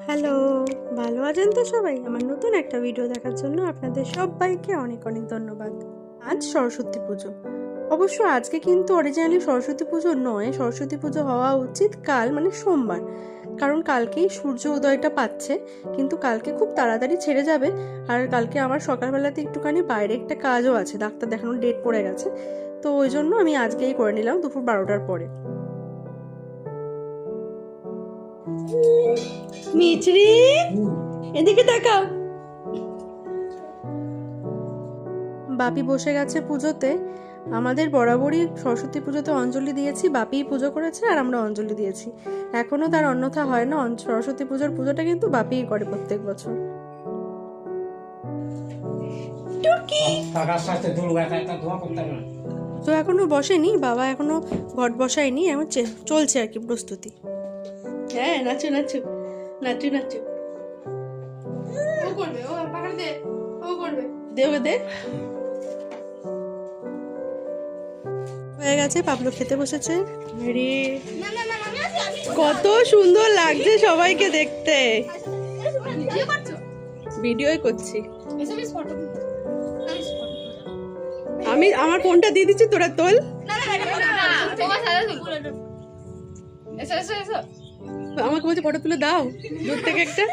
Hello, ভালো আছেন তো সবাই? আমার নতুন একটা ভিডিও দেখার জন্য আপনাদের সবাইকে অনেক অনেক ধন্যবাদ। আজ সরস্বতী পুজো। অবশ্য আজকে কিন্তু অরিজিনালি সরস্বতী পুজো নয়, সরস্বতী পুজো হওয়া উচিত কাল মানে সোমবার, কারণ কালকেই সূর্য উদয়টা পাচ্ছে। কিন্তু কালকে খুব তাড়াতাড়ি ছেড়ে যাবে। আর কালকে আমার সকালবেলাতে একটুখানি বাইরে একটা কাজও আছে, ডাক্তার দেখানোর ডেট পড়ে গেছে। তো ওই জন্য আমি আজকেই করে নিলাম দুপুর 12টার পরে। মিচড়ি, এদিকে তাকাও। বাপি বসে গেছে পুজোতে। আমাদের বরাবরই সরস্বতী পুজোতে অঞ্জলি দিয়েছি, বাপিই পুজো করেছে আর আমরা অঞ্জলি দিয়েছি। এখনো তার অন্যথা হয় না, সরস্বতী পুজোটা কিন্তু বাপিই করে প্রত্যেক বছর। তো এখনো বসেনি বাবা, এখনো ঘট বসায়নি, এখন চলছে আর কি প্রস্তুতি। হ্যাঁ, নাচো নাচো নাচো নাচো। ও করবে, ও পাকড় দে, ও করবে, দেবে দে। হয়ে গেছে, পাবলো খেতে বসেছে। আরে কত সুন্দর লাগছে সবাইকে দেখতে। ভিডিওই করছি আমি, আমার ফোনটা দিয়ে দিচ্ছি, তোরা তোল। আমাকে বলছে ফটো তুলে দাও দূর থেকে একটা।